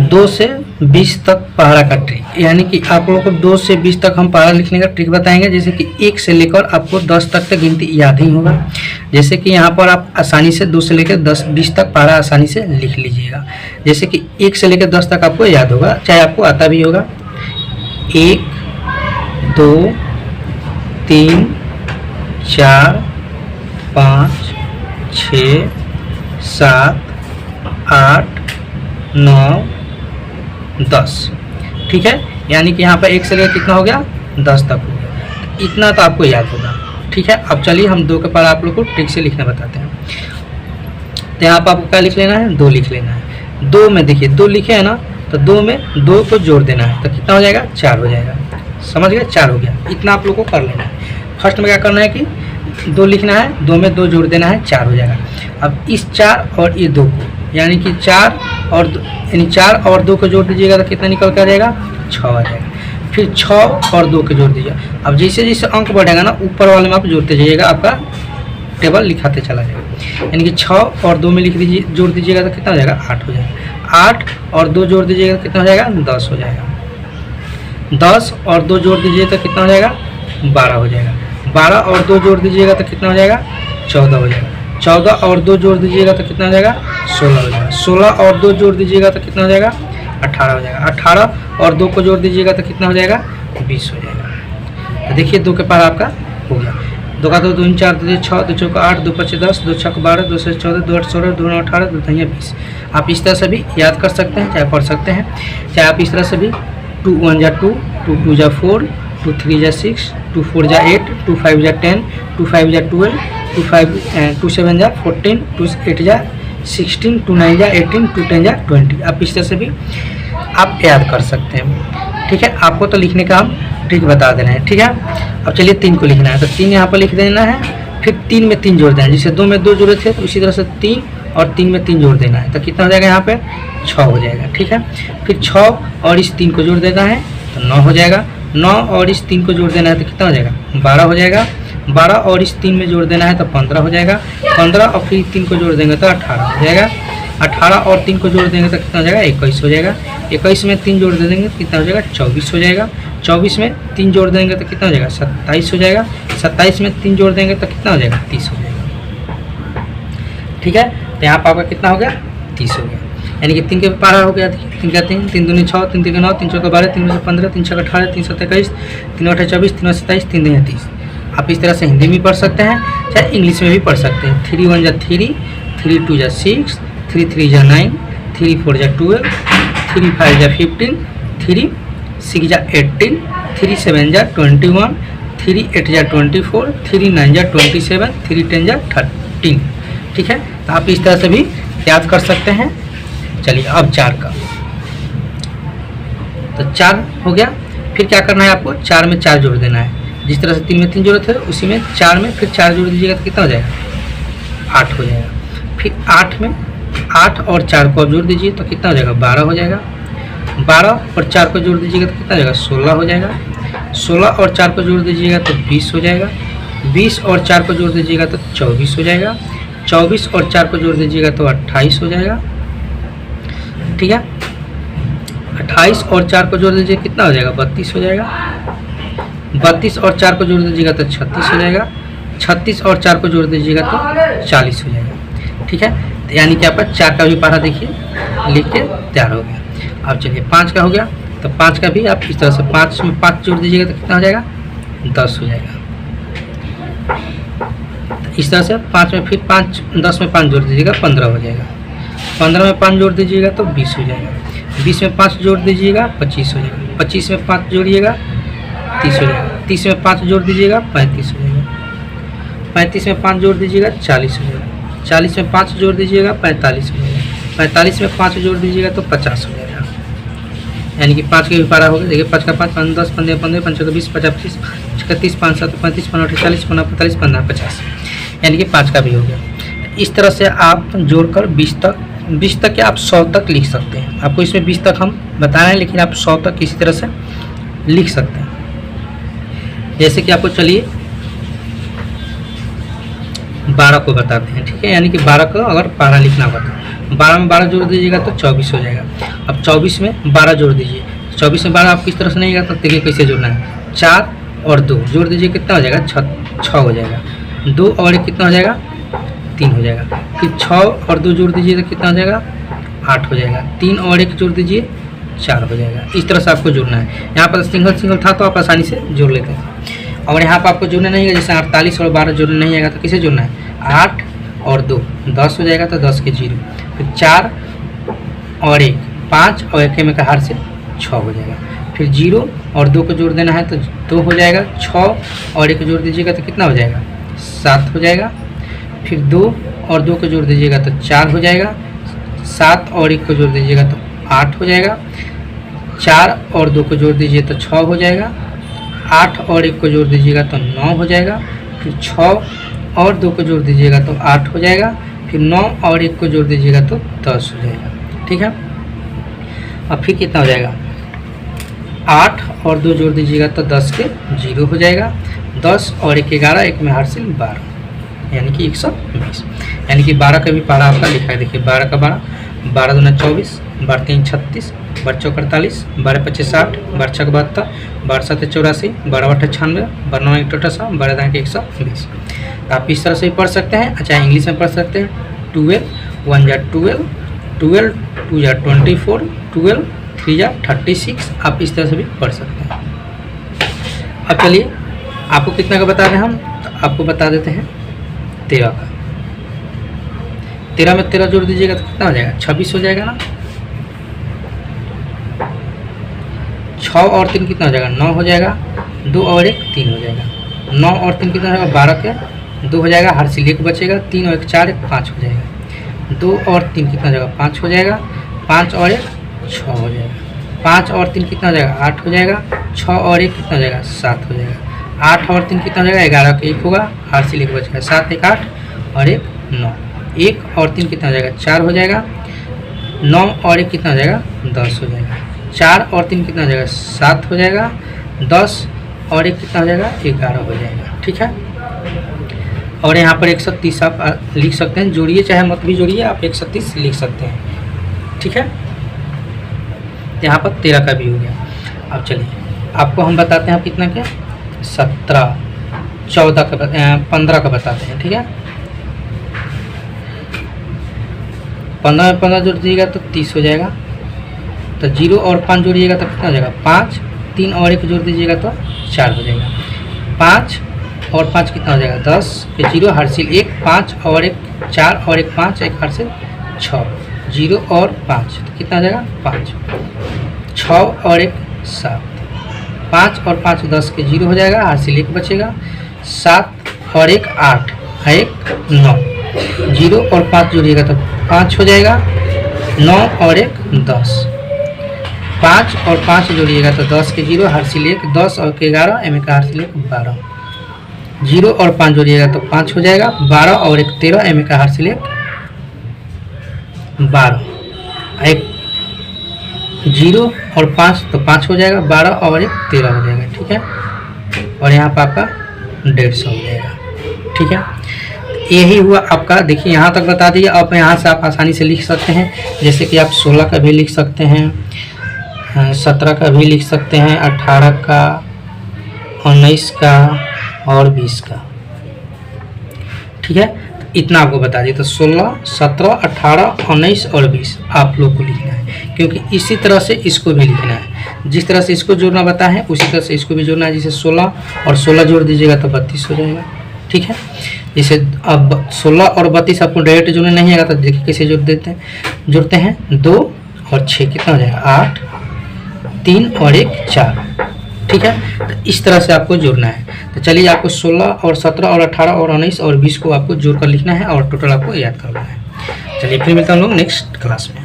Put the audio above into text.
2 से 20 तक पहाड़ा का ट्रिक, यानी कि आप लोगों को 2 से 20 तक हम पहाड़ा लिखने का ट्रिक बताएंगे। जैसे कि 1 से लेकर आपको 10 तक तो गिनती याद ही होगा। जैसे कि यहाँ पर आप आसानी से 2 से लेकर 20 तक पहाड़ा आसानी से लिख लीजिएगा। जैसे कि 1 से लेकर 10 तक आपको याद होगा, चाहे आपको आता भी होगा। 1 2 3 4 5 6 7 8 9 10, ठीक है। यानी कि यहाँ पर 1 से लेकर कितना हो गया, 10 तक हो गया। इतना तो आपको याद होगा, ठीक है। अब चलिए हम 2 के पर आप लोग को ट्रिक से लिखना बताते हैं। तो यहाँ पर आपको क्या लिख लेना है, 2 लिख लेना है। 2 में देखिए 2 लिखे है ना, तो 2 में 2 को जोड़ देना है, तो कितना हो जाएगा, 4 हो जाएगा। समझ गए, 4 हो गया। इतना आप लोग को कर लेना है। फर्स्ट में क्या करना है कि 2 लिखना है, 2 में 2 जोड़ देना है, 4 हो जाएगा। अब इस 4 और ये 2 को, यानी कि 4 और 2 को जोड़ दीजिएगा तो कितना निकल कर आ जाएगा, 6 आ जाएगा। फिर 6 और 2 को जोड़ दीजिए। अब जैसे जैसे अंक बढ़ेगा ना, ऊपर वाले में आप जोड़ते जाइएगा, आपका टेबल लिखाते चला जाएगा। यानी कि 6 और 2 में लिख दीजिए, जोड़ दीजिएगा तो कितना हो जाएगा, 8 हो जाएगा। 8 और 2 जोड़ दीजिएगा तो कितना हो जाएगा, 10 हो जाएगा। 10 और 2 जोड़ दीजिए तो कितना हो जाएगा, 12 हो जाएगा। 12 और 2 जोड़ दीजिएगा तो कितना हो जाएगा, 14 हो जाएगा। 14 और 2 जोड़ दीजिएगा तो कितना हो जाएगा, 16 हो जाएगा। 16 और 2 जोड़ दीजिएगा तो कितना हो जाएगा, 18 हो जाएगा। 18 और 2 को जोड़ दीजिएगा तो कितना हो जाएगा, 20 हो जाएगा। तो देखिए 2 के पार आपका हो गया। 2 का 2 2 4 2 6 2 चौका 8 2 5 10 2 6 12 2 6 14 2 8 16 2 9 18 2 9 20। आप इस तरह से भी याद कर सकते हैं, चाहे पढ़ सकते हैं, चाहे आप इस तरह से भी 2 1 जा 2 2 2 जा 4 2 3 जा 6 2 4 जा 8 2 5 जा 10 2 5 जा 12 2 7 जा 14 2 8 जा 16 2 9 जा 18 2 10 जा 20। आप इस तरह से भी आप याद कर सकते हैं, ठीक है। आपको तो लिखने का हम ट्रिक बता देना है, ठीक है। अब चलिए 3 को लिखना है, तो 3 यहाँ पर लिख देना है। फिर 3 में 3 जोड़ देना है, जैसे 2 में 2 जोड़े थे तो उसी तरह से 3 और 3 में 3 जोड़ देना है, तो कितना हो जाएगा, यहाँ पे 6 हो जाएगा, ठीक है। फिर 6 और इस 3 को जोड़ देना है तो 9 हो जाएगा। 9 और इस 3 को जोड़ देना है तो कितना हो जाएगा, 12 हो जाएगा। 12 और इस 3 में जोड़ देना है तो 15 हो जाएगा। 15 और फिर 3 को जोड़ देंगे तो 18 हो जाएगा। 18 और 3 को जोड़ देंगे तो कितना हो जाएगा, 21 हो जाएगा। 21 में 3 जोड़ देंगे तो कितना हो जाएगा, 24 हो जाएगा। 24 में 3 जोड़ देंगे तो कितना हो जाएगा, 27 हो जाएगा। 27 में 3 जोड़ देंगे तो कितना हो जाएगा, 30 हो जाएगा, ठीक है। तो यहाँ पर आपका कितना हो गया, 30 हो गया। यानी कि 3 के पारा हो गया। 3 का 3 3 दूनी 6 3 3 9 3 4 12 3 15 3 6 18 3 7 21 3 8 24 3 27 3 2 30। आप इस तरह से हिंदी में पढ़ सकते हैं, चाहे इंग्लिश में भी पढ़ सकते हैं। 3 1 जा 3 3 2 जा 6 3 3 जा 9 3 4 जा 12 3 5 जा 15 3 6 जा 18 3 7 जा 21 3 8 जा 24 3 9 जा 27 3 10 जा 13, ठीक है। तो आप इस तरह से भी याद कर सकते हैं। चलिए अब 4 का, तो 4 हो गया। फिर क्या करना है आपको, 4 में 4 जोड़ देना है। जिस तरह से 3 में 3 जोड़े थे उसी में 4 में फिर 4 जोड़ दीजिएगा तो कितना हो जाएगा, 8 हो जाएगा। फिर 8 में 8 और 4 को आप जोड़ दीजिए तो कितना हो जाएगा, 12 हो जाएगा। 12 और 4 को जोड़ दीजिएगा तो कितना हो जाएगा, 16 हो जाएगा। 16 और 4 को जोड़ दीजिएगा तो 20 हो जाएगा। 20 और 4 को जोड़ दीजिएगा तो 24 हो जाएगा। 24 और 4 को जोड़ दीजिएगा तो 28 हो जाएगा, ठीक है। 28 और 4 को जोड़ दीजिए कितना हो जाएगा, 32 हो जाएगा। 32 और 4 को जोड़ दीजिएगा तो 36 हो जाएगा। 36 और 4 को जोड़ दीजिएगा तो 40 हो जाएगा, ठीक है। तो यानी कि आपका 4 का भी पारा देखिए लिख के तैयार हो गया। अब चलिए 5 का हो गया, तो 5 का भी आप इस तरह से 5 में 5 जोड़ दीजिएगा तो कितना हो जाएगा, 10 हो जाएगा। इस तरह से 5 में फिर 5 10 में 5 जोड़ दीजिएगा 15 हो जाएगा। 15 में 5 जोड़ दीजिएगा तो 20 हो जाएगा। 20 में 5 जोड़ दीजिएगा 25 हो जाएगा। 25 में 5 जोड़िएगा 30 हो जाएगा। 30 में 5 जोड़ दीजिएगा 35 हो जाएगा। 35 में 5 जोड़ दीजिएगा 40 हो जाएगा। 40 में 5 जोड़ दीजिएगा 45 हो जाएगा। 45 में 5 जोड़ दीजिएगा तो 50 हो जाएगा। यानी कि 5 के भी पारा हो गया। देखिए 5 का 5 5 10 15 15 5 20 50 25 31 5 7 35 15 40 15 45 15 50, यानी कि 5 का भी हो गया। इस तरह से आप जोड़कर 20 तक या आप 100 तक लिख सकते हैं। आपको इसमें 20 तक हम बता रहे हैं, लेकिन आप 100 तक किसी तरह से लिख सकते हैं। जैसे कि आपको चलिए 12 को बताते हैं, ठीक है। यानी कि 12 को अगर पारा लिखना होगा तो 12 में 12 जोड़ दीजिएगा तो 24 हो जाएगा। अब 24 में 12 जोड़ दीजिए, 24 में 12 आप किस तरह से नहीं तो देखिए कैसे जोड़ना है। 4 और 2 जोड़ दीजिए, कितना हो जाएगा 6 हो जाएगा। 2 और 1 कितना हो जाएगा 3 हो जाएगा। फिर 6 और 2 जोड़ दीजिए तो कितना हो जाएगा 8 हो जाएगा। 3 और 1 जोड़ दीजिए 4 हो जाएगा। इस तरह से आपको जोड़ना है। यहाँ पर सिंगल था तो आप आसानी से जोड़ लेते हैं। और यहाँ पर आपको जोड़ना नहीं है, जैसे 48 और 12 जोड़ना नहीं आएगा तो किसे जोड़ना है, 8 और 2 10 हो जाएगा तो 10 के 0। फिर 4 और 1 5 और 1 में का हार से 6 हो जाएगा। फिर 0 और 2 को जोड़ देना है तो 2 हो जाएगा। 6 और 1 जोड़ दीजिएगा तो कितना हो जाएगा 7 हो जाएगा। फिर 2 और 2 को जोड़ दीजिएगा तो 4 हो जाएगा। 7 और 1 को जोड़ दीजिएगा तो 8 हो जाएगा। 4 और 2 को जोड़ दीजिए तो 6 हो जाएगा। 8 और 1 को जोड़ दीजिएगा तो 9 हो जाएगा। फिर 6 और 2 को जोड़ दीजिएगा तो 8 हो जाएगा। फिर 9 और 1 को जोड़ दीजिएगा तो 10 हो जाएगा। ठीक है, अब फिर कितना हो जाएगा 8 और 2 जोड़ दीजिएगा तो 10 के 0 हो जाएगा। 10 और 1 11, 1 में हासिल 12, यानी कि 120। यानी कि 12 का भी पहाड़ा आपका लिखा है। देखिए 12 का 12, 12 दूना 24, 12 3 36, 12 4 48, 12 5 60, 12 6 72, 12 7 84, 12 8 96, 12 9 1 18, 12 9 120। आप इस तरह से भी पढ़ सकते हैं। अच्छा, इंग्लिश में पढ़ सकते हैं। 12 1 जा 12, 12 2 जा 24, 12 3 जा 36। आप इस तरह से भी पढ़ सकते हैं। अब चलिए आपको कितना का बता दें हम, तो आपको बता देते हैं 13 का। 13 में 13 जोड़ दीजिएगा तो कितना हो जाएगा 26 हो जाएगा ना। 6 और 3 कितना हो जाएगा 9 हो जाएगा। 2 और 1 3 हो जाएगा। 9 और 3 कितना हो जाएगा 12 के 2 हो जाएगा। हासिल 1 बचेगा। 3 और 1 4, 1 5 हो जाएगा। 2 और 3 कितना हो जाएगा 5 हो जाएगा। 5 और 1 6 हो जाएगा। 5 और 3 कितना हो जाएगा 8 हो जाएगा। 6 और 1 कितना हो जाएगा 7 हो जाएगा। 8 और 3 कितना हो जाएगा 11 के 1 होगा। हासिल 1 बचेगा। 7 1 8 और 1 9। 1 और 3 कितना हो जाएगा 4 हो जाएगा। 9 और 1 कितना हो जाएगा 10 हो जाएगा। 4 और 3 कितना हो जाएगा 7 हो जाएगा। 10 और 1 कितना हो जाएगा 11 हो जाएगा। ठीक है, और यहाँ पर 130 आप लिख सकते हैं। जोड़िए चाहे मत भी जोड़िए, आप 130 लिख सकते हैं। ठीक है, यहाँ पर 13 का भी हो गया। अब चलिए आपको हम बताते हैं कितना क्या 17 14 का 15 का बताते हैं। ठीक है, 15 में 15 जोड़ दीजिएगा तो 30 हो जाएगा। तो 0 और 5 जोड़िएगा तो कितना हो जाएगा 5। 3 और 1 जोड़ दीजिएगा तो 4 हो जाएगा। 5 और 5 कितना हो जाएगा 10 के 0, हासिल 1, 5 और 1 4 और 1 5, 1 हासिल 6। 0 और 5 तो कितना हो जाएगा 5। 6 और 1 7, 5 और 5 10 के 0 हो जाएगा। हासिल 1 बचेगा। 7 और 1 8, 1 9। 0 और 5 जोड़िएगा तो 5 हो जाएगा। 9 और 1 10। 5 और 5 जोड़िएगा तो 10 के 0, हासिल 1, 10 और 11, एम का हासिल 1 12। 0 और 5 जोड़िएगा तो 5 हो जाएगा। 12 और 1 13, एम का हासिल 1 12। 1 0 और 5 तो 5 हो जाएगा। 12 और 1 13 हो जाएगा। ठीक है, और यहाँ पर आपका 150 हो जाएगा। ठीक है, यही हुआ आपका। देखिए यहाँ तक बता दिए। अब यहाँ से आप आसानी से लिख सकते हैं, जैसे कि आप 16 का भी लिख सकते हैं, 17 का भी लिख सकते हैं, 18 का, 19 का और 20 का। ठीक है, इतना आपको बता दिए। तो 16 17 18 19 और 20 आप लोग को लिखना है, क्योंकि इसी तरह से इसको भी लिखना है। जिस तरह से इसको जोड़ना बताया है उसी तरह से इसको भी जोड़ना है। जैसे 16 और 16 जोड़ दीजिएगा तो 32 हो जाएगा। ठीक है, जैसे अब 16 और 32 आपको डायरेक्ट जोड़ने नहीं आएगा तो देखिए कैसे जोड़ते हैं 2 और 6 कितना हो जाएगा 8, 3 और 1 4। ठीक है, तो इस तरह से आपको जोड़ना है। तो चलिए आपको 16 और 17 और 18 और 19 और 20 को आपको जोड़कर लिखना है और टोटल आपको याद करना है। चलिए फिर मिलता हूँ लोग नेक्स्ट क्लास में।